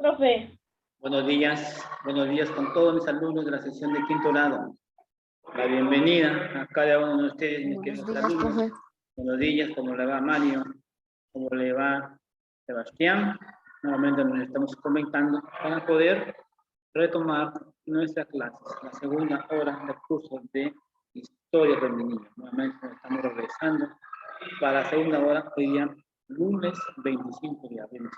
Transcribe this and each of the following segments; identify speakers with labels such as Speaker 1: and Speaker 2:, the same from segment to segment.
Speaker 1: Profe,
Speaker 2: buenos días con todos mis alumnos de la sesión de quinto grado. La bienvenida a cada uno de ustedes, mis queridos alumnos.
Speaker 3: Profe.
Speaker 2: Buenos días, ¿cómo le va Mario? ¿Cómo le va Sebastián? Nuevamente nos estamos comentando para poder retomar nuestra clase, la segunda hora del curso de Historia del Niño. Nuevamente nos estamos regresando para la segunda hora, hoy día, lunes 25 de abril.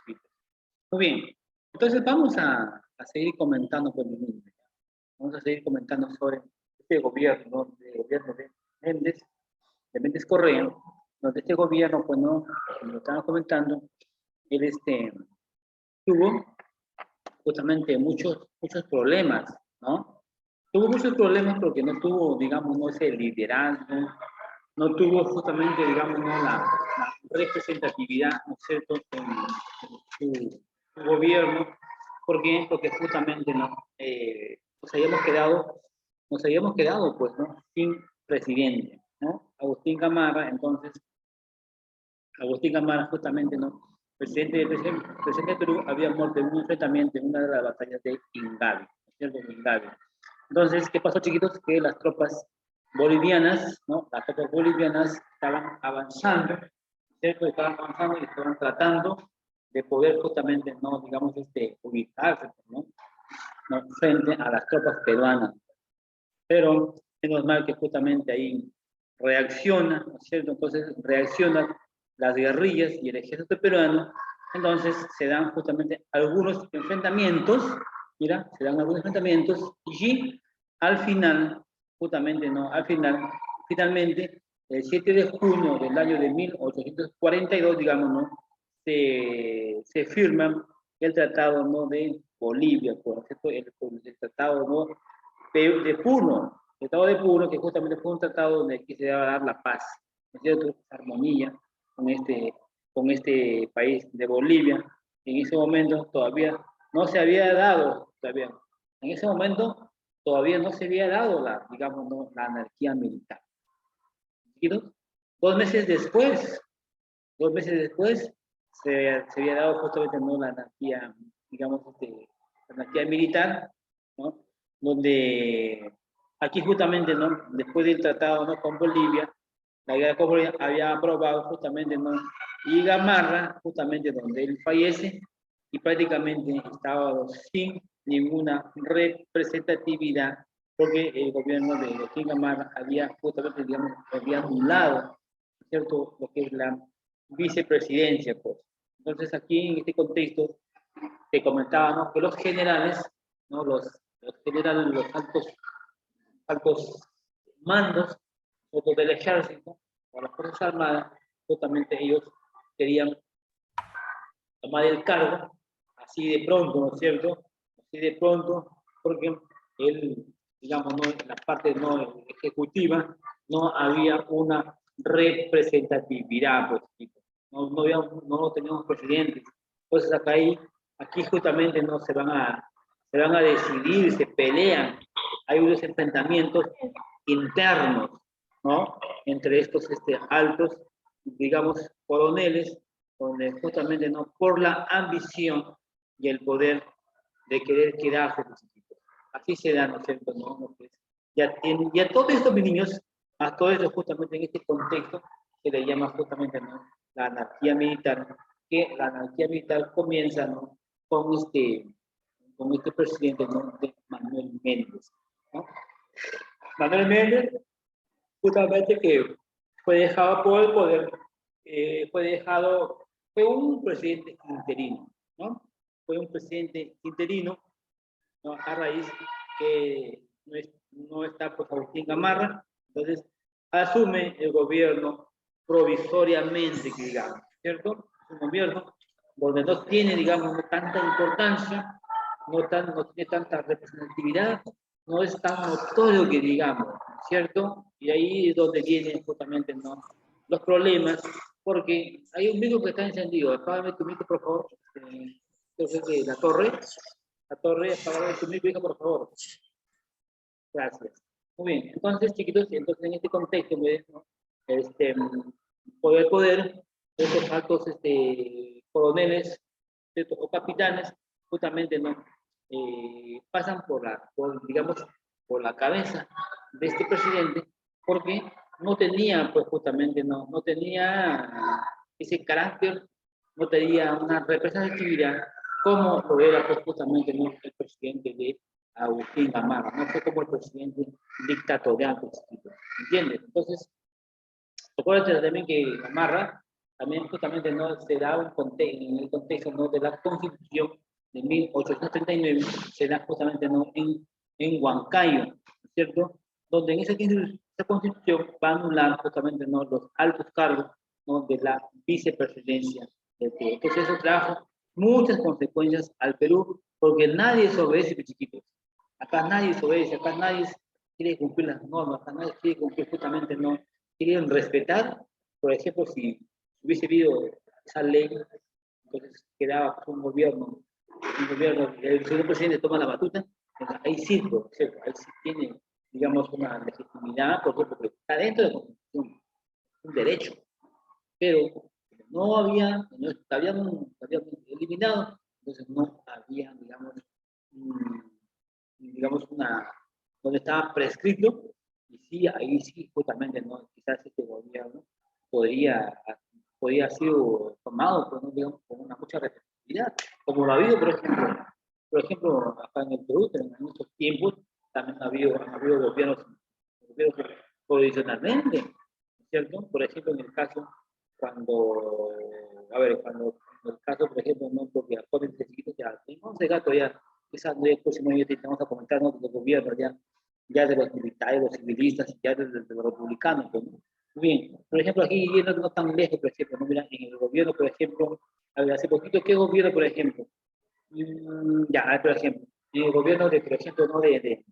Speaker 2: Muy bien, entonces vamos a seguir comentando con el niño. Vamos a seguir comentando sobre este gobierno, ¿no? El gobierno de Méndez Correa, donde este gobierno, pues no, como lo estaba comentando, él tuvo justamente muchos problemas, ¿no? Tuvo muchos problemas porque no tuvo, digamos, no ese liderazgo, no tuvo justamente, digamos, no la representatividad, ¿no es cierto?, en su gobierno. ¿Por qué? Porque justamente no, nos habíamos quedado, pues, ¿no?, sin presidente, ¿no? Agustín Gamarra, entonces, Agustín Gamarra justamente, ¿no?, presidente de Perú, había muerto en un enfrentamiento en una de las batallas de Ingavi, ¿no es cierto?, de Ingavi. Entonces, ¿qué pasó, chiquitos? Que las tropas bolivianas, ¿no?, las tropas bolivianas estaban avanzando, ¿cierto? Estaban avanzando y estaban tratando de poder justamente, ¿no?, digamos, ubicarse, ¿no?, frente a las tropas peruanas. Pero es normal que justamente ahí reacciona, ¿no es cierto? Entonces reaccionan las guerrillas y el ejército peruano. Entonces se dan justamente algunos enfrentamientos, mira, se dan algunos enfrentamientos y al final, justamente, ¿no?, finalmente, el 7 de junio del año de 1842, digamos, ¿no?, se firma el Tratado, ¿no?, de Bolivia, por ejemplo, el Tratado, ¿no?, de Puno, el Tratado de Puno, que justamente fue un tratado donde aquí se iba a dar la paz, ¿no es cierto?, armonía con este país de Bolivia. En ese momento todavía no se había dado, en ese momento todavía no se había dado digamos, ¿no?, la anarquía militar. ¿Entiendes? 2 meses después, se había dado justamente, ¿no?, la anarquía, digamos, la anarquía militar, ¿no?, donde aquí justamente, ¿no?, después del tratado, ¿no?, con Bolivia, la guerra con Bolivia había aprobado justamente, ¿no?, y Gamarra, justamente donde él fallece, y prácticamente estaba sin ninguna representatividad, porque el gobierno de Agustín Gamarra había justamente, digamos, había anulado, ¿cierto?, lo que es la vicepresidencia, pues. Entonces aquí en este contexto te comentaba, ¿no?, que los generales, ¿no?, los generales, los altos mandos del ejército o las fuerzas armadas, justamente ellos querían tomar el cargo así de pronto, ¿no es cierto? Así de pronto, porque él, digamos, ¿no?, en la parte no ejecutiva no había una representatividad, pues, no teníamos presidentes. Entonces aquí justamente no se van a decidir, se pelean, hay unos enfrentamientos internos, ¿no?, entre estos altos, digamos, coroneles, donde justamente, ¿no?, por la ambición y el poder de querer quedarse. Así se da, ¿no es cierto?, ¿no? Y a todos estos niños, a todo eso justamente en este contexto, se le llama justamente, ¿no?, la anarquía militar, que la anarquía militar comienza, ¿no?, con este presidente, ¿no?, de Manuel Méndez, ¿no? Manuel Méndez, justamente, que fue dejado por el poder, fue un presidente interino, ¿no? Fue un presidente interino, ¿no?, a raíz que no está, pues, Agustín Gamarra. Entonces asume el gobierno provisoriamente, que digamos, ¿cierto? Un gobierno donde no tiene, digamos, tanta importancia, no tiene tanta representatividad, no es tan notorio que digamos, ¿cierto? Y ahí es donde vienen justamente, ¿no?, los problemas, porque hay un micro que está encendido. Apágame tu micro, por favor. Creo que la torre, apágame tu micro, por favor. Gracias. Muy bien, entonces, chiquitos, entonces en este contexto, ¿no?, poder, estos altos coroneles, ¿cierto?, o capitanes, justamente no pasan digamos, por la cabeza de este presidente, porque no tenía, pues justamente, no tenía ese carácter, no tenía una representatividad como lo era, pues justamente, ¿no? El presidente de Agustín Gamarra, no fue como el presidente dictatorial, ¿entiendes? Entonces, recuerda también que Gamarra también justamente no se da en el contexto, ¿no?, de la Constitución de 1839, se da justamente, ¿no?, en Huancayo, ¿no es cierto? Donde en esa Constitución va a anular justamente, ¿no?, los altos cargos, ¿no?, de la vicepresidencia del Perú. Entonces eso trajo muchas consecuencias al Perú, porque nadie se obedece, chiquitos. Acá nadie se obedece, acá nadie quiere cumplir las normas, acá nadie quiere cumplir justamente, ¿no?, quieren respetar. Por ejemplo, si hubiese habido esa ley, entonces quedaba un gobierno, el señor presidente toma la batuta, ahí sí, ahí sí tiene, digamos, una legitimidad, porque está dentro de la Constitución, un derecho, pero habían eliminado, entonces no había, digamos, donde estaba prescrito, y sí, ahí sí, justamente, ¿no?, quizás este gobierno podría haber sido tomado, pues, ¿no?, digamos, con una mucha responsabilidad, como lo ha habido, por ejemplo, acá en el Perú, en muchos tiempos, también han habido gobiernos provisionalmente, ¿no es cierto? Por ejemplo, en el caso, cuando en el caso, por ejemplo, no, porque actualmente chiquitos ya tenemos de gato ya, quizás no el próximo año te vamos a comentar, ¿no?, de los gobiernos ya de los militares, los civilistas, ya de los republicanos, pues, ¿no? Muy bien, por ejemplo, aquí yendo no tan lejos, por ejemplo, ¿no? Mira, en el gobierno, por ejemplo, a ver, hace poquito, ¿qué gobierno, por ejemplo? Ya, por ejemplo, en el gobierno de, por ejemplo, ¿no?, el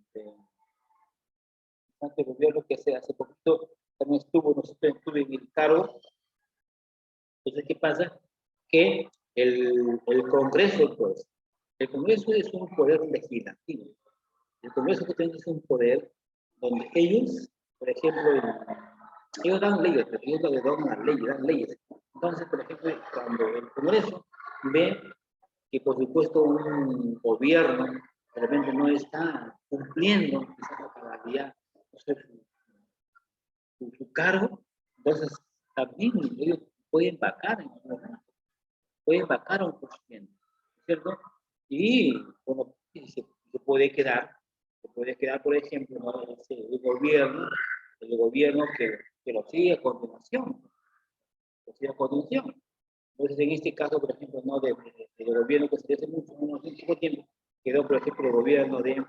Speaker 2: gobierno que hace poquito también estuve en el cargo. Entonces, ¿qué pasa? Que el Congreso, pues, el Congreso es un poder legislativo. El Congreso justamente es un poder donde ellos, por ejemplo, ellos dan leyes, pero ellos le dan leyes. Entonces, por ejemplo, cuando el Congreso ve que, por supuesto, un gobierno de repente no está cumpliendo quizás la cabalidad, o sea, su cargo, entonces también ellos pueden vacar en un momento, pueden vacar a un presidente, ¿cierto? Y bueno, se puede quedar, por ejemplo, ¿no?, el gobierno que lo sigue a continuación, lo sigue a continuación. Entonces, en este caso, por ejemplo, ¿no?, del gobierno que se hace mucho tiempo, quedó, por ejemplo, el gobierno de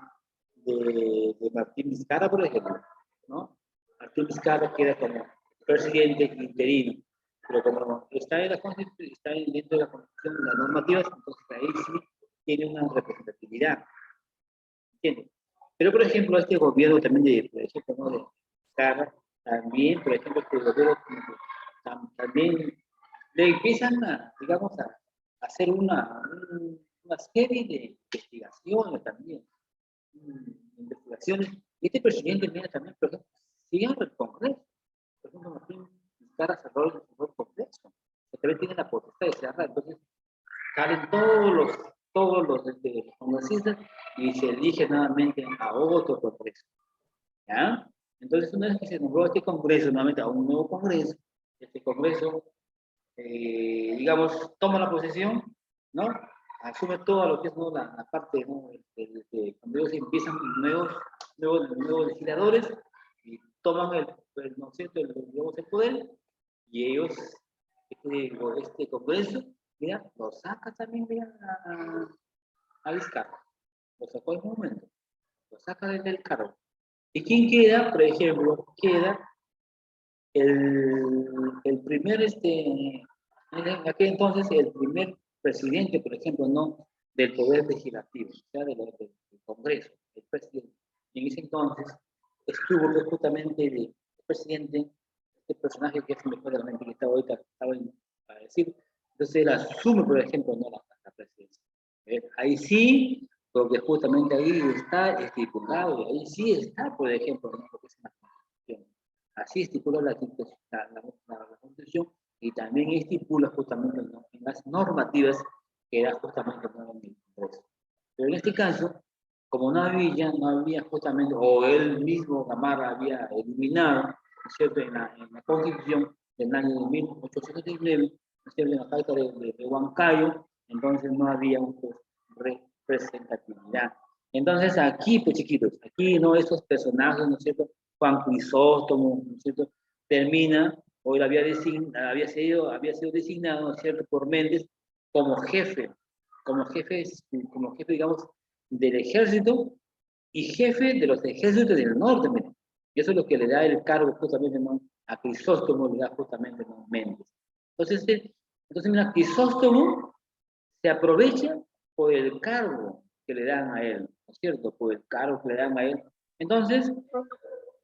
Speaker 2: Martín Vizcarra, por ejemplo, ¿no? Martín Vizcarra queda como presidente interino, pero como está en la Constitución, está dentro de la Constitución, de las normativas, entonces ahí sí tiene una representatividad, ¿entiendes? Pero, por ejemplo, este gobierno también por ejemplo, ¿no?, de Vizcarra, también, por ejemplo, este gobierno también le empiezan digamos, a hacer una serie de investigaciones también, investigaciones. Y este presidente, mira, también, por ejemplo, sigue el Congreso. Por ejemplo, Martín Vizcarra cerró el Congreso. Que también tiene la potestad de cerrar. Entonces, salen todos los congresistas y se elige nuevamente a otro Congreso. ¿Ya? Entonces, una vez que se nombró este Congreso, nuevamente a un nuevo Congreso, este Congreso, digamos, toma la posesión, ¿no? Asume todo lo que es, ¿no?, la parte, ¿no?, cuando ellos empiezan nuevos legisladores y toman ¿no es cierto?, digamos, el poder, y ellos, este Congreso, mira, lo saca también, mira, a Vizcarra, lo sacó en un momento, lo saca del cargo. ¿Y quién queda? Por ejemplo, queda el primer, en aquel entonces, el primer presidente, por ejemplo, no del poder legislativo, o sea, del Congreso, el presidente. Y en ese entonces estuvo, pues, justamente el presidente, este personaje que es mejor de la mente que estaba ahorita, para decir. Entonces él asume, por ejemplo, no la presidencia. Ahí sí, porque justamente ahí está estipulado, y ahí sí está, por ejemplo, ¿no?, lo que es una constitución. Así estipula la Constitución, y también estipula justamente, ¿no?, en las normativas que da justamente, ¿no?, en el Congreso. en este caso, como no había justamente, o él mismo, Gamarra, había eliminado, ¿no es cierto?, en la Constitución del año de 1819, ¿no es cierto?, en la falta de Huancayo, entonces no había pues, representatividad. Entonces aquí, pues chiquitos, aquí no estos personajes, ¿no es cierto?, Juan Crisóstomo, ¿no es cierto?, termina, o él había sido designado, ¿no es cierto?, por Méndez como jefe, como jefe, digamos, del ejército y jefe de los ejércitos del norte, mira. Y eso es lo que le da el cargo justamente, ¿no?, a Crisóstomo, le da justamente, ¿no?, Méndez. Entonces, mira, Crisóstomo se aprovecha por el cargo que le dan a él, ¿no es cierto? Por el cargo que le dan a él. Entonces,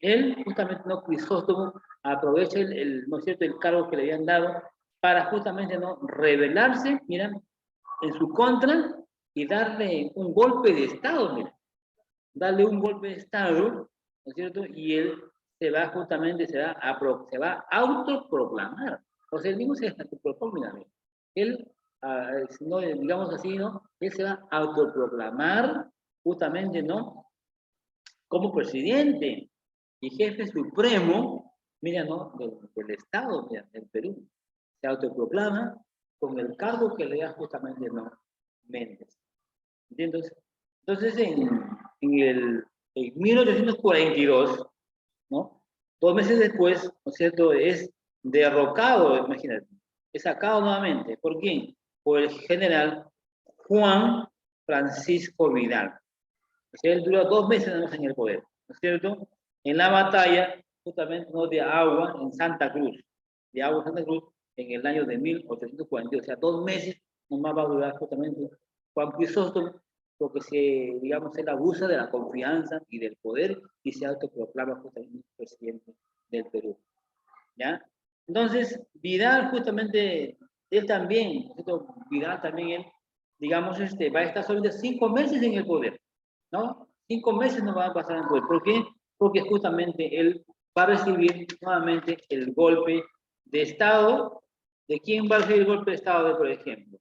Speaker 2: él, justamente, no, Crisóstomo, aprovecha ¿no es cierto?, el cargo que le habían dado para justamente, ¿no?, rebelarse, mira, en su contra y darle un golpe de Estado, mira. Darle un golpe de Estado, ¿no es cierto? Y él se va justamente, se va a autoproclamar. O sea, él mismo se autoproclama, mira. Él, no, digamos así, ¿no? Él se va a autoproclamar justamente, ¿no?, como presidente y jefe supremo, mira, ¿no?, del Estado, mira, del Perú. Se autoproclama con el cargo que le da justamente, ¿no?, Méndez. ¿Entiendes? Entonces, en 1842, ¿no?, 2 meses después, ¿no es cierto?, es derrocado, imagínate, es sacado nuevamente. ¿Por quién? Por el general Juan Francisco Vidal. O sea, él duró 2 meses nada más en el poder, ¿no es cierto? En la batalla, justamente, ¿no?, de Agua en Santa Cruz, en el año de 1842. O sea, 2 meses nomás va a durar justamente Juan Crisóstomo, porque digamos, él abusa de la confianza y del poder y se autoproclama justamente presidente del Perú. ¿Ya? Entonces, Vidal justamente, él también, ¿no es cierto? Vidal también, él, digamos, va a estar solamente 5 meses en el poder, ¿no? 5 meses no va a pasar en el poder. ¿Por qué? Porque justamente él va a recibir nuevamente el golpe de Estado. ¿De quién va a recibir el golpe de Estado, por ejemplo?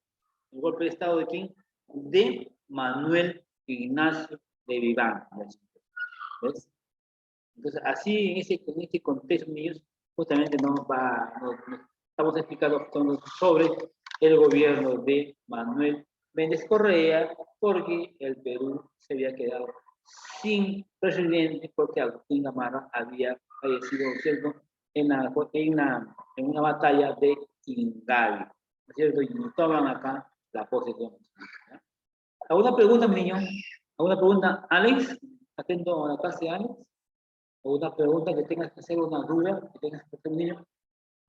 Speaker 2: ¿El golpe de Estado de quién? De Manuel Ignacio de Vivanco. ¿Ves? Entonces, así, en este contexto, niños, justamente nos estamos explicando sobre el gobierno de Manuel Méndez Correa, porque el Perú se había quedado sin presidente, porque Agustín Gamarra había fallecido, ¿cierto?, en una batalla de Ingavi, ¿no es cierto? Y toman acá la posesión. ¿Alguna pregunta, mi niño? ¿Alguna pregunta, Alex? Atento a la clase, Alex. O una pregunta que tengas que hacer, una duda que tengas que hacer, niño,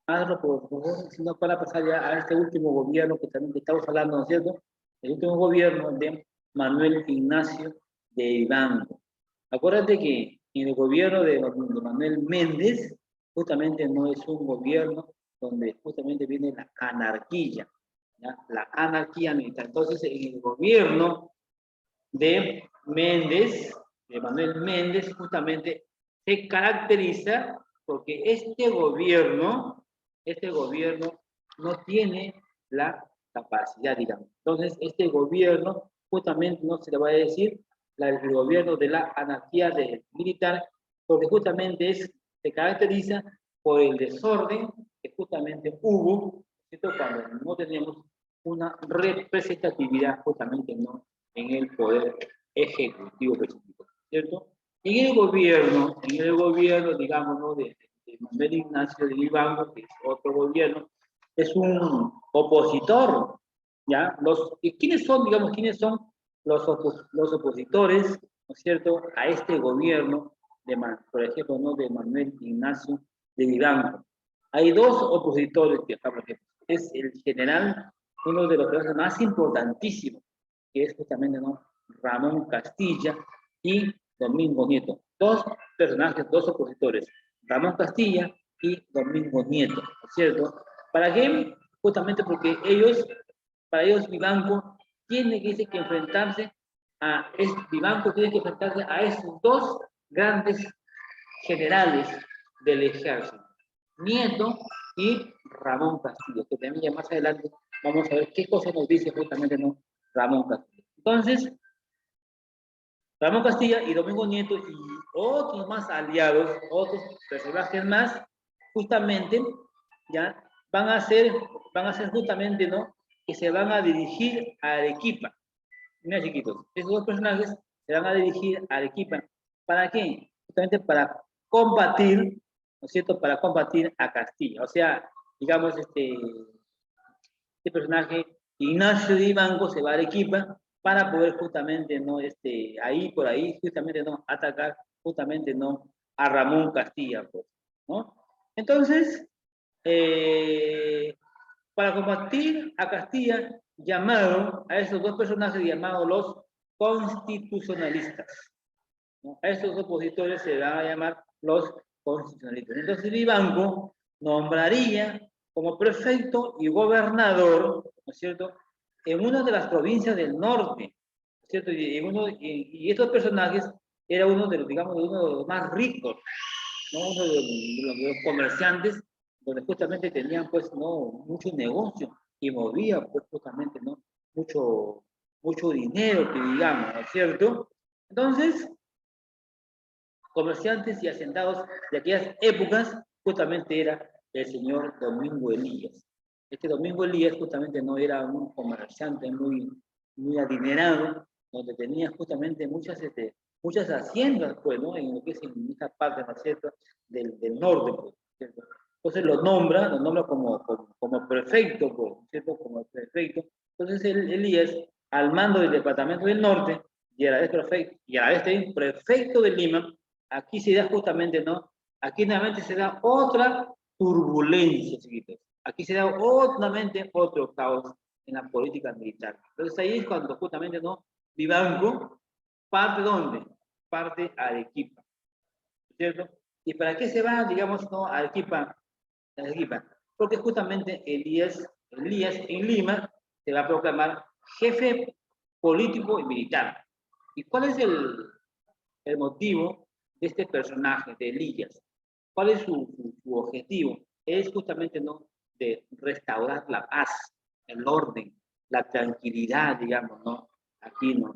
Speaker 2: hazlo por favor, si no, para pasar ya a este último gobierno que también estamos hablando, ¿no es cierto? El último gobierno de Manuel Ignacio de Vivanco. Acuérdate que en el gobierno de Manuel Méndez, justamente no es un gobierno donde justamente viene la anarquía, ¿ya? La anarquía militar. Entonces, en el gobierno de Méndez, de Manuel Méndez, justamente se caracteriza porque este gobierno no tiene la capacidad, digamos. Entonces, este gobierno justamente no se le va a decir el gobierno de la anarquía militar, porque justamente se caracteriza por el desorden que justamente hubo, ¿cierto?, cuando no tenemos una representatividad justamente, ¿no?, en el poder ejecutivo, ¿cierto? En el gobierno, digamos, ¿no?, de Manuel Ignacio de Vivanco, que es otro gobierno, es un opositor, ¿ya? ¿Quiénes son, digamos, los opositores, ¿no es cierto?, a este gobierno, por ejemplo, ¿no?, de Manuel Ignacio de Vivanco? Hay dos opositores que acá, por ejemplo, es el general, uno de los personajes más importantísimos, que es justamente, ¿no?, Ramón Castilla y Domingo Nieto. Dos personajes, dos opositores, Ramón Castilla y Domingo Nieto, ¿no es cierto? ¿Para qué? Justamente porque para ellos Vivanco tiene que enfrentarse a esos dos grandes generales del ejército, Nieto y Ramón Castillo, que también más adelante vamos a ver qué cosa nos dice justamente, ¿no?, Ramón Castillo. Entonces, Ramón Castilla y Domingo Nieto y otros más aliados, otros personajes más, justamente, ya van a ser justamente, ¿no? Que se van a dirigir a Arequipa. Mira, chiquitos, esos dos personajes se van a dirigir a Arequipa. ¿Para qué? Justamente para combatir, ¿no es cierto? Para combatir a Castilla. O sea, digamos, este personaje, Ignacio de Ibanco, se va a Arequipa para poder justamente, ¿no? Ahí, por ahí, justamente, ¿no? Atacar justamente, ¿no? A Ramón Castilla, pues, ¿no? Entonces, para combatir a Castilla, llamaron a esos dos personajes llamados los constitucionalistas, ¿no? A estos opositores se van a llamar los constitucionalistas. Entonces Vivanco nombraría como prefecto y gobernador, ¿no es cierto?, en una de las provincias del norte, ¿no es cierto? Y estos personajes era uno de los, digamos, uno de los más ricos, ¿no? Uno de los comerciantes, donde justamente tenían, pues, ¿no? Mucho negocio y movía, pues, justamente, ¿no? Mucho dinero, que digamos, ¿no es cierto? Entonces, comerciantes y hacendados de aquellas épocas, justamente era el señor Domingo Elías. Este Domingo Elías justamente no era un comerciante muy adinerado, donde tenía justamente muchas haciendas, pues, ¿no? En lo que es en esta parte, ¿no es cierto?, del norte, pues, ¿cierto? Entonces lo nombra como prefecto, pues, ¿cierto?, como prefecto. Entonces Elías, al mando del departamento del norte, y a la vez prefecto, y a la vez también prefecto de Lima, aquí se da justamente, ¿no? Aquí nuevamente se da otra turbulencia, chiquitos. Aquí se da nuevamente otro caos en la política militar. Entonces ahí es cuando justamente, ¿no? Vivanco parte ¿dónde? Parte a Arequipa, ¿cierto? ¿Y para qué se va, digamos, ¿no? A Arequipa? Porque justamente Elías en Lima se va a proclamar jefe político y militar. ¿Y cuál es el motivo de este personaje, de Elías? ¿Cuál es su objetivo? Es justamente, ¿no?, de restaurar la paz, el orden, la tranquilidad, digamos, ¿no? Aquí, ¿no?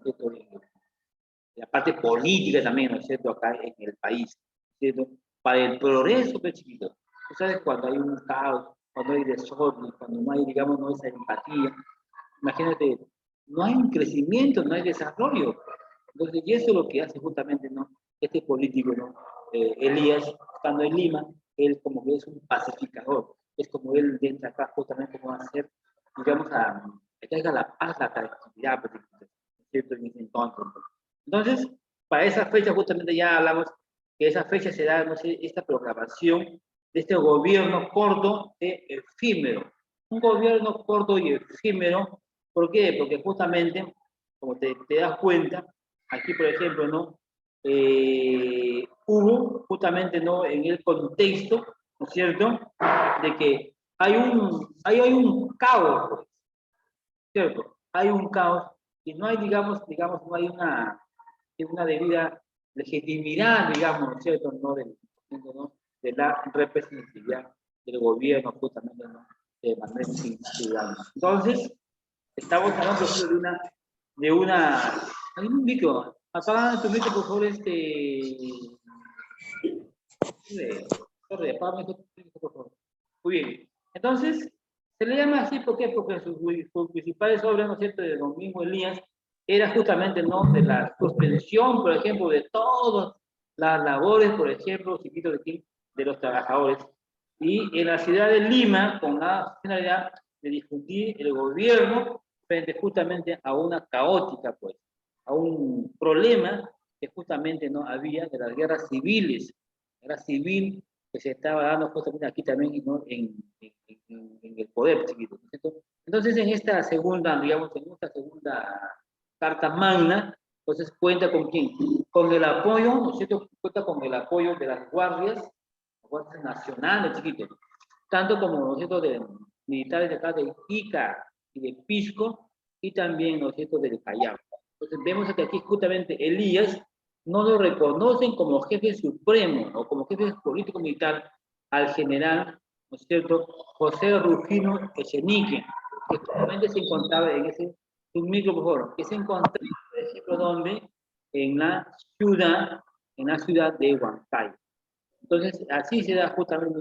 Speaker 2: La parte política también, ¿no es cierto?, acá en el país, ¿cierto? Para el progreso, pues, chiquito. Tú sabes, cuando hay un caos, cuando hay desorden, cuando no hay, digamos, no esa empatía, imagínate, no hay un crecimiento, no hay desarrollo. Entonces, y eso es lo que hace justamente, ¿no?, este político, ¿no? Elías, estando en Lima, él como que es un pacificador, es como él entra acá justamente como a hacer, digamos, que traiga la paz, la tranquilidad, pues, ¿cierto?, en ese entonces, ¿no? Entonces, para esa fecha justamente ya hablamos que esa fecha se da, no sé, esta proclamación de este gobierno corto e efímero. Un gobierno corto y efímero, ¿por qué? Porque justamente, como te das cuenta, aquí por ejemplo, ¿no? Hubo justamente, ¿no?, en el contexto, ¿no es cierto?, de que hay un caos, pues, ¿cierto? Hay un caos y no hay, digamos, no hay una debida legitimidad, digamos, ¿no es cierto?, ¿no?, ¿no?, de la representatividad del gobierno, justamente, ¿no?, de manera ciudadana. Entonces, estamos hablando hay un micro, apaga tu micro, por favor, apágame tu micro, por favor. Muy bien. Entonces, se le llama así, ¿por qué? Porque sus principales obras, ¿no es cierto?, de Domingo Elías, era justamente, ¿no?, de la suspensión, por ejemplo, de todas las labores, por ejemplo, chiquito de los trabajadores. Y en la ciudad de Lima, con la finalidad de discutir el gobierno frente justamente a una caótica, pues, a un problema que justamente no había de las guerras civiles, guerra civil que se estaba dando justamente aquí también, ¿no?, en el poder, chiquito, ¿no es cierto? Entonces, en esta segunda, digamos, en esta segunda Carta Magna, entonces cuenta con quién, con el apoyo, ¿no es cierto?, cuenta con el apoyo de las guardias nacionales, chiquitos, tanto como, ¿no es cierto?, de militares de acá de Ica y de Pisco, y también, ¿no es cierto?, del Callao. Entonces vemos que aquí justamente Elías no lo reconocen como jefe supremo o como jefe político militar al general, ¿no es cierto?, José Rufino Echenique, que justamente se encontraba en ese, un micro, por favor, que se encontraba, por ejemplo, donde en la ciudad de Huancayo. Entonces, así se da justamente,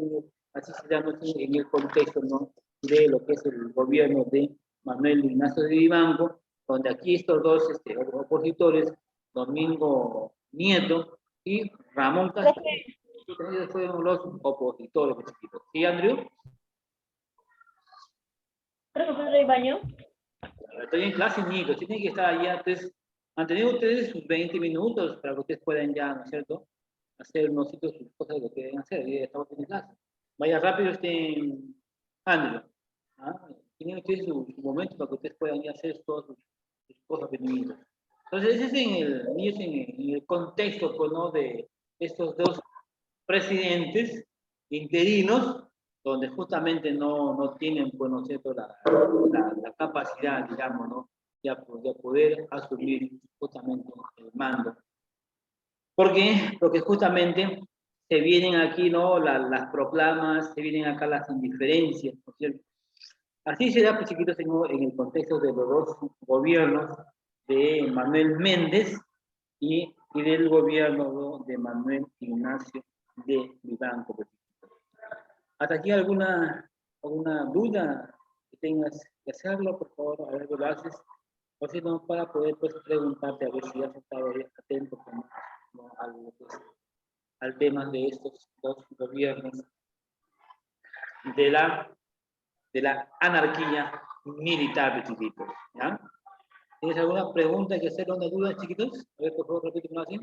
Speaker 2: así se da en el contexto, ¿no?, de lo que es el gobierno de Manuel Ignacio de Vivanco, donde aquí estos dos opositores, Domingo Nieto y Ramón Castillo, ellos fueron los opositores. ¿Sí, Andrew?
Speaker 1: Profesor Ibaño.
Speaker 2: Estoy en clase, Nico, tienen que estar ahí antes. Han tenido ustedes sus 20 minutos para que ustedes puedan ya, ¿no es cierto?, hacer unos sitios, sus cosas que deben hacer. Ya estamos en clase. Vaya rápido, Andrew. ¿Ah? Tienen ustedes su momento para que ustedes puedan ya hacer todas sus cosas pendientes. Entonces, ese es en el contexto, pues, ¿no?, de estos dos presidentes interinos, donde justamente no tienen, pues, ¿no es cierto?, la capacidad, digamos, ¿no?, de poder asumir justamente el mando. ¿Por qué? Porque justamente se vienen aquí, ¿no?, las proclamas, se vienen acá las indiferencias, ¿no es cierto? Así se da, pues, chiquitos, en el contexto de los dos gobiernos de Manuel Méndez y del gobierno, ¿no?, de Manuel Ignacio de Vivanco. ¿Hasta aquí alguna duda que tengas que hacerlo? Por favor, a ver, lo haces. O si no, para poder, pues, preguntarte a ver si has estado atento, ¿no?, al tema de estos dos gobiernos de la anarquía militar, chiquitos. ¿Ya? ¿Tienes alguna pregunta que hacer, una duda, chiquitos? A ver, por favor, repíteme así.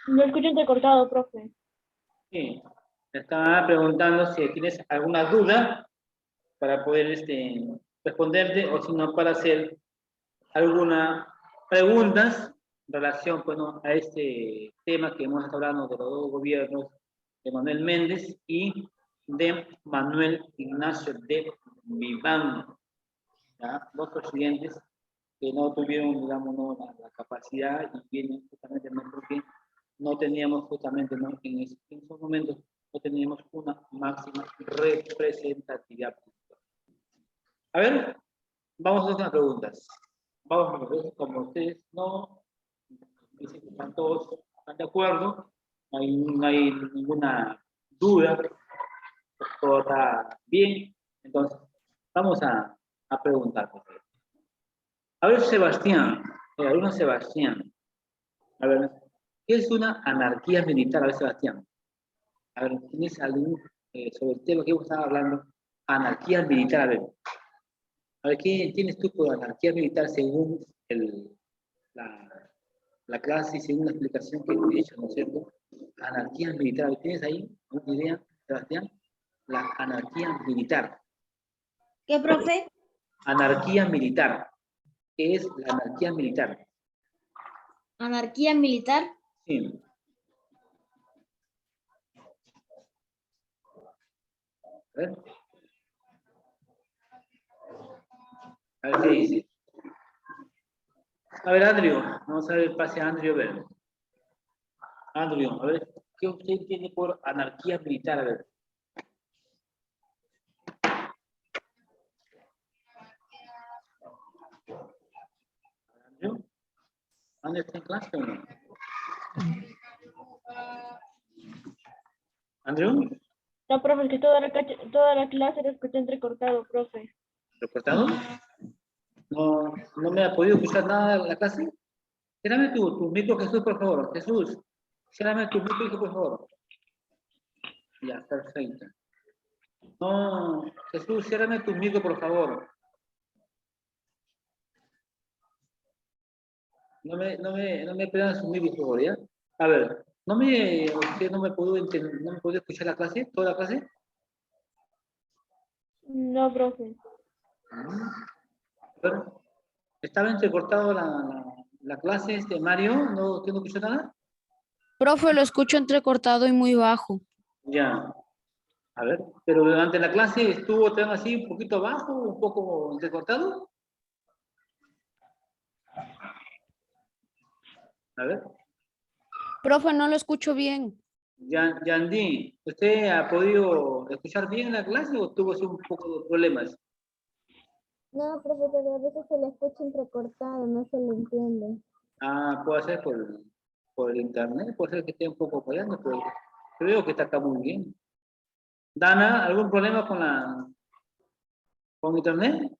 Speaker 1: No escucho entrecortado, profe.
Speaker 2: Sí, me estaba preguntando si tienes alguna duda para poder responderte, o si no, para hacer algunas preguntas en relación, bueno, a este tema que hemos estado hablando de los dos gobiernos de Manuel Méndez y de Manuel Ignacio de Vivanco, ¿ya? Dos presidentes que no tuvieron, digamos, ¿no?, la capacidad, y vienen justamente, ¿no?, porque no teníamos justamente, ¿no?, en esos momentos no teníamos una máxima representatividad. A ver, vamos a hacer unas preguntas. Vamos a ver, como ustedes no dicen que están todos de acuerdo, no hay ninguna duda, todo está bien. Entonces, vamos a preguntar. A ver, Sebastián, alumno Sebastián, a ver, ¿qué es una anarquía militar? A ver, Sebastián, a ver, ¿tienes algún, sobre el tema que hemos estado hablando, anarquía militar? A ver, ¿qué entiendes tú por anarquía militar según la clase y según la explicación que te he hecho, ¿no es cierto? Anarquía militar, ¿tienes ahí una idea, Sebastián? La anarquía militar.
Speaker 3: ¿Qué, profe?
Speaker 2: Anarquía militar. ¿Qué es la anarquía militar?
Speaker 3: ¿Anarquía militar?
Speaker 2: Sí. A ver. A ver qué dice. A ver, Andrew. Vamos a ver el pase a Andrew. A ver. Andrew, a ver, ¿qué usted entiende por anarquía militar? A ver. Andrew. ¿Andrew está en clase o no? ¿Andrew?
Speaker 1: No, profe, es que toda la clase la escuché entrecortado, profe.
Speaker 2: ¿Reportado? No me ha podido escuchar nada en la clase. Cérrame tu micro, Jesús, por favor. Jesús, cérrame tu micro, por favor. Ya, perfecto. No, Jesús, cérrame tu micro, por favor. No me pegan su micro, por favor, ¿ya? A ver, usted no me pudo entender, no me pudo escuchar la clase, toda la clase.
Speaker 1: No, profe.
Speaker 2: A ver, ¿estaba entrecortado la clase, Mario? ¿Usted no escuchó nada?
Speaker 4: Profe, lo escucho entrecortado y muy bajo.
Speaker 2: Ya. A ver, pero durante la clase estuvo tan así, un poquito bajo, un poco entrecortado. A ver.
Speaker 4: Profe, no lo escucho bien.
Speaker 2: Yandín, ¿usted ha podido escuchar bien la clase o tuvo así un poco de problemas?
Speaker 3: No, profesor, a veces se le escucha entrecortado, no se le entiende.
Speaker 2: Ah, puede ser por el internet, puede ser que esté un poco fallando, pero creo que está acá muy bien. Dana, ¿algún problema con internet?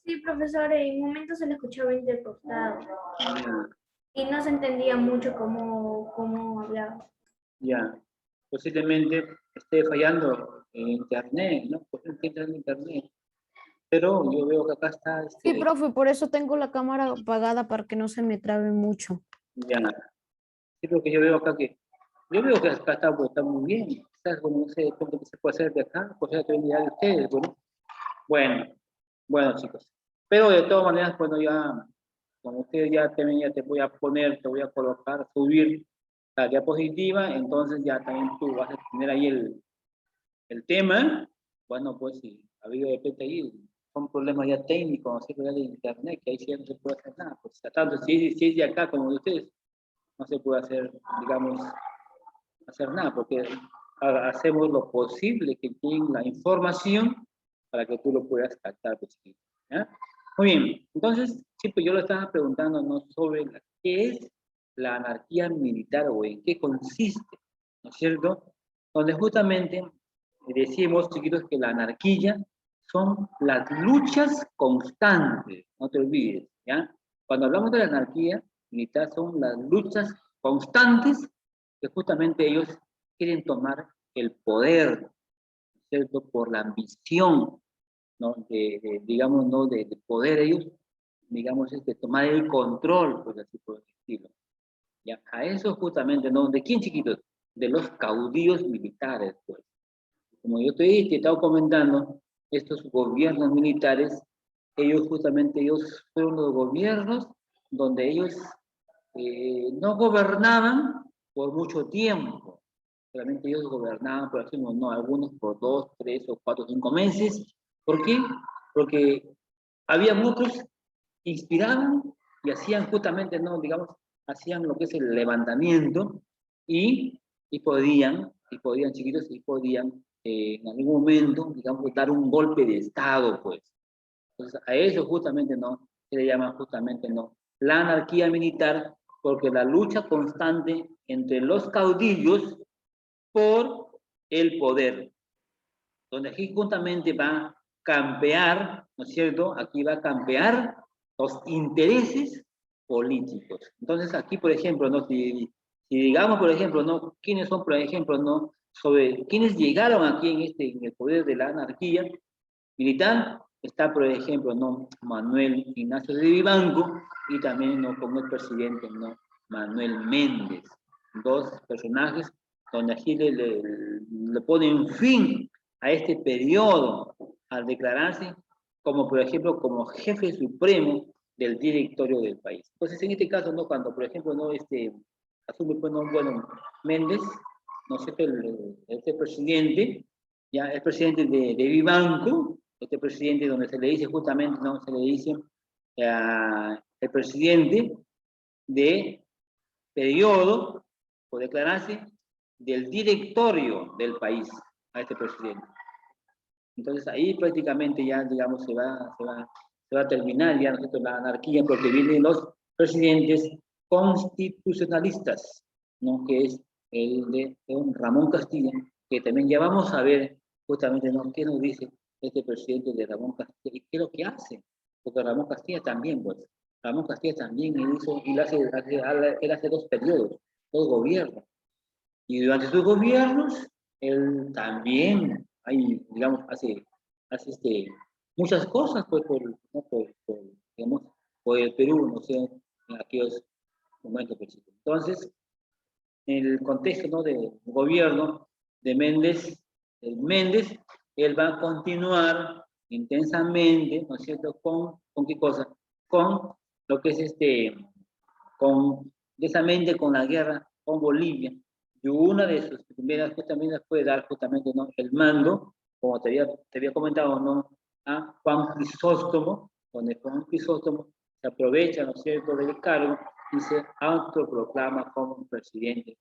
Speaker 5: Sí, profesor, en momentos se le escuchaba intercortado
Speaker 2: Ya,
Speaker 5: y no se entendía mucho cómo hablaba.
Speaker 2: ya. Posiblemente esté fallando en internet, ¿no? Posiblemente entra en internet. Pero yo veo que acá está,
Speaker 4: Sí, profe, por eso tengo la cámara apagada para que no se me trabe mucho.
Speaker 2: ya. Sí, lo que yo veo acá yo veo que acá está, pues, está muy bien. Quizás, bueno, no sé cómo que se puede hacer de acá, pues ya que venir de ustedes, bueno. Bueno, chicos. Pero de todas maneras, bueno, ya, como ustedes ya también ya te voy a poner, te voy a colocar, subir la diapositiva, entonces ya también tú vas a tener ahí el tema. Bueno, pues si ha habido de repente ahí, son problemas ya técnicos, no sé, de internet, que ahí sí ya no se puede hacer nada. Pues tanto si es de acá como de ustedes, no se puede hacer, digamos, hacer nada, porque hacemos lo posible que tenga la información para que tú lo puedas captar, pues, ¿ya? Muy bien, entonces, sí, pues yo le estaba preguntando, ¿no?, sobre qué es la anarquía militar o en qué consiste, ¿no es cierto? Donde justamente decimos, chiquitos, que la anarquía son las luchas constantes, no te olvides, ¿ya? Cuando hablamos de la anarquía militar son las luchas constantes que justamente ellos quieren tomar el poder, ¿cierto? Por la ambición, ¿no? Digamos, ¿no? De poder ellos, digamos, tomar el control, pues así por el estilo. Ya, a eso justamente, ¿no? ¿De quién, chiquitos? De los caudillos militares, pues. Como yo te he estado comentando, estos gobiernos militares, ellos fueron los gobiernos donde ellos no gobernaban por mucho tiempo. Realmente ellos gobernaban, por ejemplo, no, algunos por 2, 3 o 4, 5 meses. ¿Por qué? Porque había otros que inspiraban y hacían justamente, no, digamos, hacían lo que es el levantamiento y, y podían, chiquitos, y podían en algún momento, digamos, dar un golpe de Estado, pues. Entonces, a eso justamente no se le llama justamente no la anarquía militar, porque la lucha constante entre los caudillos por el poder, donde aquí justamente va a campear, ¿no es cierto? Aquí va a campear los intereses políticos. Entonces, aquí, por ejemplo, ¿no? Si digamos, por ejemplo, ¿no? ¿Quiénes son, por ejemplo, ¿no? Sobre quiénes llegaron aquí en el poder de la anarquía militar, está, por ejemplo, ¿no? Manuel Ignacio de Vivanco y también, ¿no?, como el presidente, ¿no?, Manuel Méndez. Dos personajes donde aquí le ponen fin a este periodo al declararse como, por ejemplo, como jefe supremo del directorio del país. Entonces, en este caso, ¿no?, cuando, por ejemplo, ¿no?, asume, pues, ¿no?, bueno, Méndez, ¿no es cierto?, este presidente, ya el presidente de Vivanco, este presidente donde se le dice justamente, ¿no?, se le dice el presidente de periodo, o declararse, del directorio del país a este presidente. Entonces ahí prácticamente ya, digamos, se va a terminar ya, ¿no es cierto?, la anarquía, porque vienen los presidentes constitucionalistas, ¿no?, que es el de don Ramón Castilla, que también ya vamos a ver justamente, ¿no?, qué nos dice este presidente de Ramón Castilla y qué es lo que hace, porque Ramón Castilla también, pues, Ramón Castilla también él hace 2 periodos, 2 gobiernos, y durante sus gobiernos, él también, digamos, hace muchas cosas, pues, ¿no?, digamos, por el Perú, no sé, en aquellos momentos. Pues. Entonces, en el contexto, ¿no?, del gobierno de Méndez, él va a continuar intensamente, ¿no es cierto?, ¿con qué cosa? Con lo que es precisamente con la guerra con Bolivia. Y una de sus primeras justamente fue dar justamente, ¿no?, el mando, como te había comentado, ¿no?, a Juan Crisóstomo, donde Juan Crisóstomo se aprovecha, ¿no es cierto?, del cargo y se autoproclama como presidente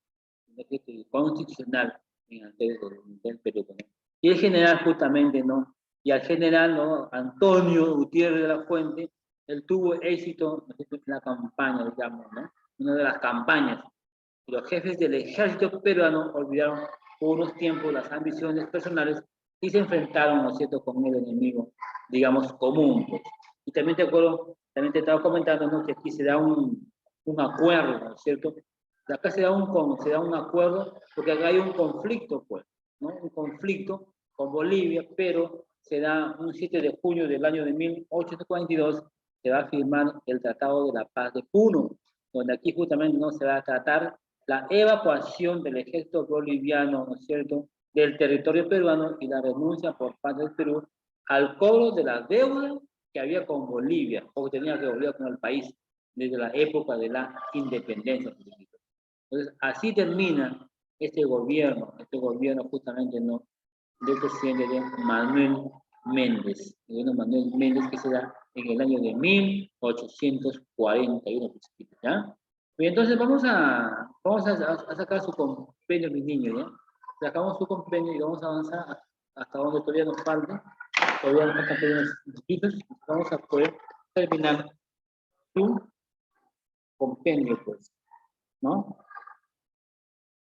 Speaker 2: constitucional del Perú, ¿no? Y el general justamente, ¿no? Y al general, ¿no?, Antonio Gutiérrez de la Fuente, él tuvo éxito, ¿no?, en la campaña, digamos, ¿no? Una de las campañas. Y los jefes del ejército peruano olvidaron por unos tiempos las ambiciones personales y se enfrentaron, ¿no es cierto?, con el enemigo, digamos, común, pues. Y también te acuerdo, también te estaba comentando, ¿no?, que aquí se da un acuerdo, ¿no es cierto? Acá se da un acuerdo porque acá hay un conflicto, pues, ¿no? Un conflicto con Bolivia, pero se da un 7 de junio del año de 1842, se va a firmar el Tratado de la Paz de Puno, donde aquí justamente no se va a tratar la evacuación del ejército boliviano, ¿no es cierto?, del territorio peruano y la renuncia por parte del Perú al cobro de la deuda que había con Bolivia, o que tenía que volver con el país desde la época de la independencia. Entonces, así termina este gobierno justamente, ¿no?, del presidente de Manuel Méndez, que se da en el año de 1841, ¿ya? Y entonces vamos a sacar su compendio, mis niños, ¿ya? Sacamos su compendio y vamos a avanzar hasta donde todavía nos falta, todavía nos faltan unos chiquitos, vamos a poder terminar su compendio, pues, ¿no?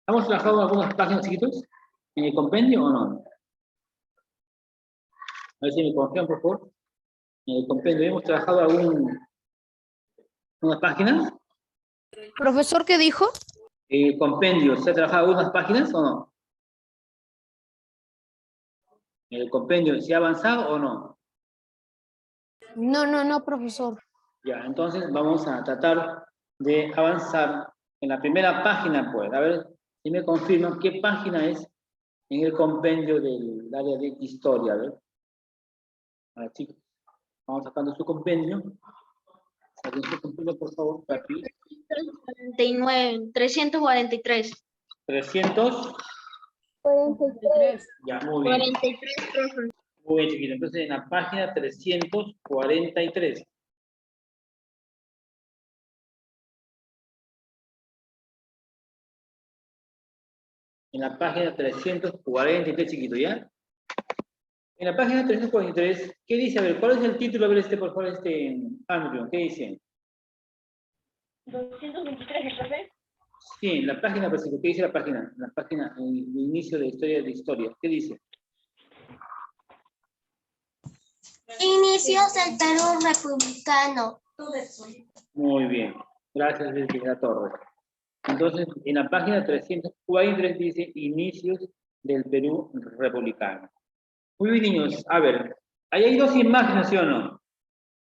Speaker 2: ¿Hemos trabajado algunas páginas, chiquitos, en el compendio o no? A ver si me confían, por favor. En el compendio, ¿hemos trabajado unas páginas?
Speaker 4: Profesor, ¿qué dijo?
Speaker 2: El compendio, ¿se ha trabajado algunas páginas o no? El compendio, ¿se ha avanzado o no?
Speaker 4: No, profesor.
Speaker 2: Ya, entonces vamos a tratar de avanzar en la primera página, pues. A ver si me confirman qué página es en el compendio del área de historia. A ver, chicos, vamos sacando su compendio. Saquen su compendio, por favor, rápido.
Speaker 5: 343.
Speaker 2: 300.
Speaker 3: 43.
Speaker 2: Ya, muy bien.
Speaker 5: 43, profe.
Speaker 2: Muy bien, chiquito. Entonces, en la página 343. En la página 343, chiquito, ¿ya? En la página 343, ¿qué dice? A ver, ¿cuál es el título? A ver, por favor, Andrew, ¿qué dice?
Speaker 1: 223, profe.
Speaker 2: Sí, en la página, pues, ¿qué dice la página? La página, el inicio de historia, ¿qué dice?
Speaker 3: Inicios del Perú republicano.
Speaker 2: Muy bien, gracias, señora Torres. Entonces, en la página 343 dice inicios del Perú republicano. Muy bien, niños, a ver, ahí hay dos imágenes, ¿sí o no?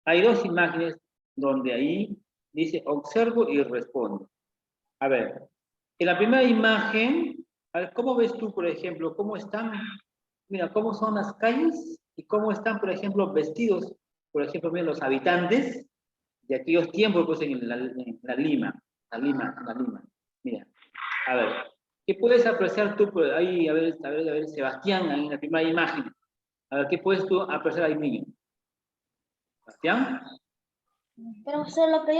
Speaker 2: Hay dos imágenes donde ahí dice observo y respondo. A ver, en la primera imagen, a ver, ¿cómo ves tú, por ejemplo, cómo están, mira, cómo son las calles y cómo están, por ejemplo, vestidos, por ejemplo, mira, los habitantes de aquellos tiempos, pues, en la Lima, mira, a ver, ¿qué puedes apreciar tú por ahí? A ver, Sebastián, ahí en la primera imagen, a ver, ¿qué puedes tú apreciar ahí, niño? Sebastián.
Speaker 5: Profesor, lo que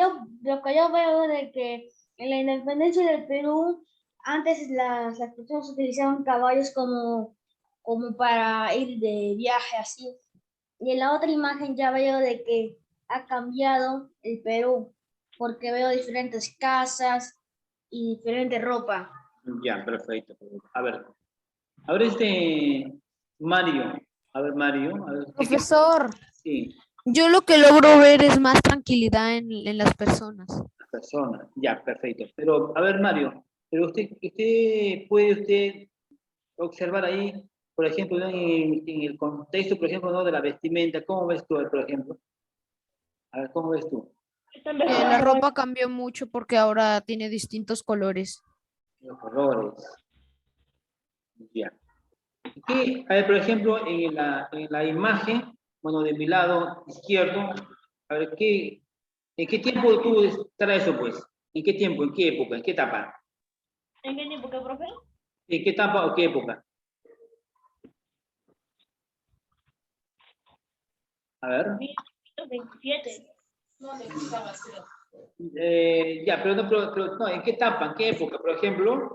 Speaker 5: yo veo de que en la independencia del Perú, antes las personas utilizaban caballos como para ir de viaje así. Y en la otra imagen ya veo de que ha cambiado el Perú, porque veo diferentes casas y diferente ropa.
Speaker 2: Ya, perfecto. A ver, Mario, Mario, a ver,
Speaker 4: Profesor,
Speaker 2: sí,
Speaker 4: yo lo que logro ver es más tranquilidad en las personas.
Speaker 2: la persona, ya, perfecto. Pero, a ver, Mario, pero puede observar ahí, por ejemplo, ¿no?, en el contexto, por ejemplo, ¿no?, de la vestimenta, ¿cómo ves tú, por ejemplo? A ver, ¿cómo ves tú?
Speaker 1: Están
Speaker 4: La
Speaker 1: vestidos
Speaker 4: ropa cambió mucho porque ahora tiene distintos colores.
Speaker 2: Los colores, ya. A ver, por ejemplo, en la imagen, bueno, de mi lado izquierdo, a ver, ¿en qué tiempo tú estará eso, pues? ¿En qué tiempo? ¿En qué época? ¿En qué etapa?
Speaker 1: ¿En qué época, profe?
Speaker 2: ¿En qué etapa o qué época? A ver,
Speaker 1: 1927.
Speaker 2: Ya, pero no, ¿en qué etapa, en qué época? Por ejemplo,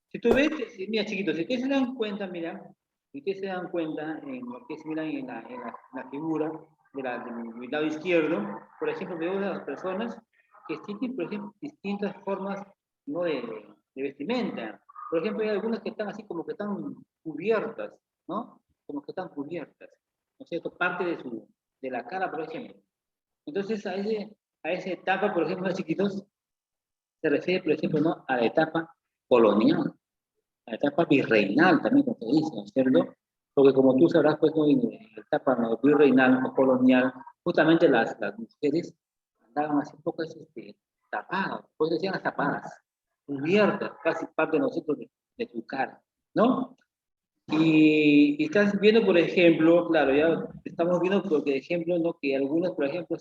Speaker 2: si tú ves, mira chiquitos, si ustedes se dan cuenta, mira, si ustedes se dan cuenta en lo que es, miran en la figura del lado izquierdo, por ejemplo, veo a las personas que tienen, por ejemplo, distintas formas, ¿no? de vestimenta. Por ejemplo, hay algunas que están así como que están cubiertas, ¿no? Como que están cubiertas, ¿no es cierto? Parte de la cara, por ejemplo. Entonces, a esa etapa, por ejemplo, chiquitos, se refiere, por ejemplo, ¿no? a la etapa colonial, a la etapa virreinal también, como se dice, ¿no es cierto? Porque como tú sabrás, pues, ¿no? en la etapa, ¿no? virreinal o colonial, justamente las mujeres andaban así un poco tapadas, pues decían las tapadas, cubiertas, casi parte de nosotros de su cara, ¿no? Y estás viendo, por ejemplo, claro, ya estamos viendo, por ejemplo, ¿no? que algunas, por ejemplo,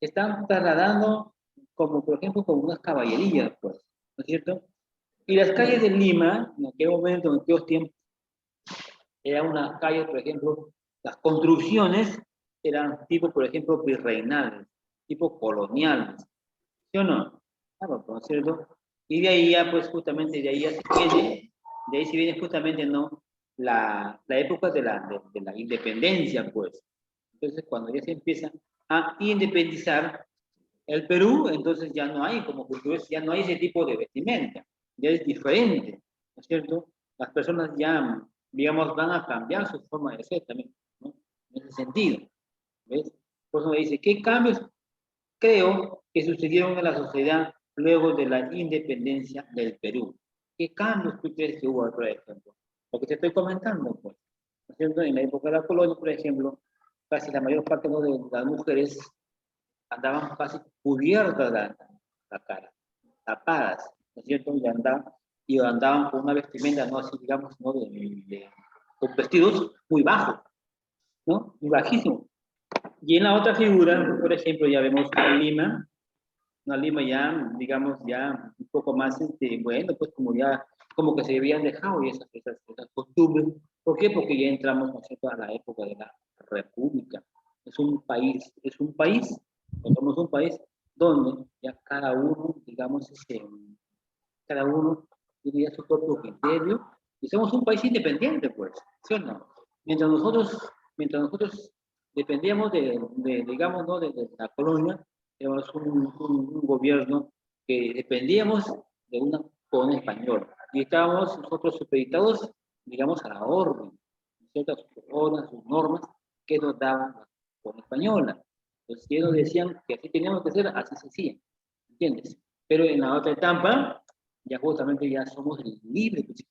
Speaker 2: están trasladando como, por ejemplo, como unas caballerías, pues, ¿no es cierto? Y las calles de Lima, en aquel momento, en aquellos tiempos, eran unas calles, por ejemplo, las construcciones eran tipo, por ejemplo, virreinales, tipo coloniales, ¿sí o no? Claro, ¿no es cierto? Y de ahí ya, pues, justamente, de ahí se viene justamente, ¿no? La época de la independencia, pues. Entonces, cuando ya se empieza a independizar el Perú, entonces ya no hay, como culturas, ya no hay ese tipo de vestimenta, ya es diferente, ¿no es cierto? Las personas ya, digamos, van a cambiar su forma de ser también, ¿no? En ese sentido, ¿ves? Por eso me dice, ¿qué cambios creo que sucedieron en la sociedad luego de la independencia del Perú? ¿Qué cambios tú crees que hubo, por ejemplo? Lo que te estoy comentando, pues, ¿no es cierto? En la época de la colonia, por ejemplo, casi la mayor parte, ¿no? de las mujeres andaban casi cubiertas la cara, tapadas, ¿no es cierto? Y andaban con una vestimenta, no así, digamos, ¿no? con vestidos muy bajos, ¿no? Muy bajísimos. Y en la otra figura, por ejemplo, ya vemos una Lima ya, digamos, ya un poco más, bueno, pues como que se habían dejado esas costumbres. ¿Por qué? Porque ya entramos, ¿no es cierto?, a la época de la República. Somos un país donde ya cada uno, digamos, cada uno tiene ya su propio criterio y somos un país independiente, pues, ¿sí o no? Mientras nosotros dependíamos digamos, ¿no? de la colonia, teníamos un gobierno que dependíamos de una colonia española y estábamos nosotros supeditados, digamos, a la orden, ciertas órdenes, sus normas que nos daban la colonia española. Entonces, si ellos decían que así teníamos que hacer, así se hacía, ¿entiendes? Pero en la otra etapa, ya justamente ya somos libres,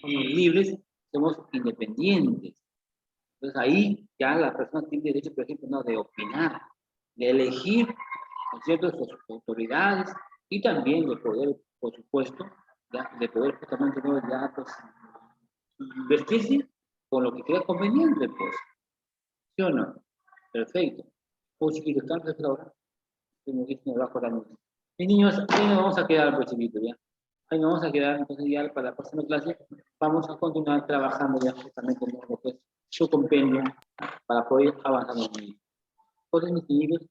Speaker 2: somos libres, somos independientes. Entonces ahí ya la persona tiene derecho, por ejemplo, ¿no? de opinar, de elegir, ¿no es cierto?, sus autoridades y también de poder, por supuesto, ya, de poder justamente, ¿no? ya, pues, vestirse con lo que crea conveniente, pues. ¿Sí o no? Perfecto. Pues chiquitos, ¿están preparados ahora? Como dicen abajo la luz. Mis niños, ahí nos vamos a quedar, pues chiquitos, ¿ya? Ahí nos vamos a quedar, entonces ya para la próxima clase vamos a continuar trabajando ya justamente en lo que es su compendio para poder avanzar en el Entonces, mis niños,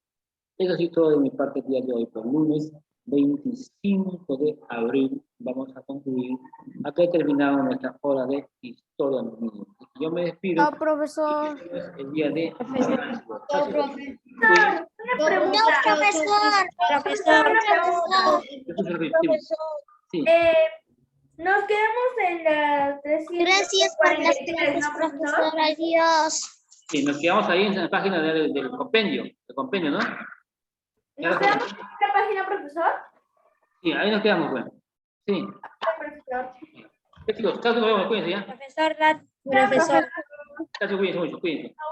Speaker 2: eso ha sido todo de mi parte el día de hoy, por lunes 25 de abril vamos a concluir. Acá he terminado nuestra hora de historia, mis niños. Yo me despido.
Speaker 4: Chao, profesor.
Speaker 2: El día de...
Speaker 5: Chao, profe.
Speaker 3: No, profesor.
Speaker 2: Sí.
Speaker 1: Nos quedamos en la 343,
Speaker 3: Gracias por las clases,
Speaker 1: ¿no,
Speaker 3: profesor. Adiós.
Speaker 2: Sí, nos quedamos ahí en la página del compendio, ¿no?
Speaker 1: ¿Nos quedamos en la página, profesor?
Speaker 2: Sí, ahí nos quedamos, bueno. Sí.
Speaker 1: Profesor.
Speaker 2: Chicos, chao, nos vemos, cuídense ya.
Speaker 4: Profesor,
Speaker 1: Profesor.
Speaker 2: Chao, cuídense mucho, cuídense.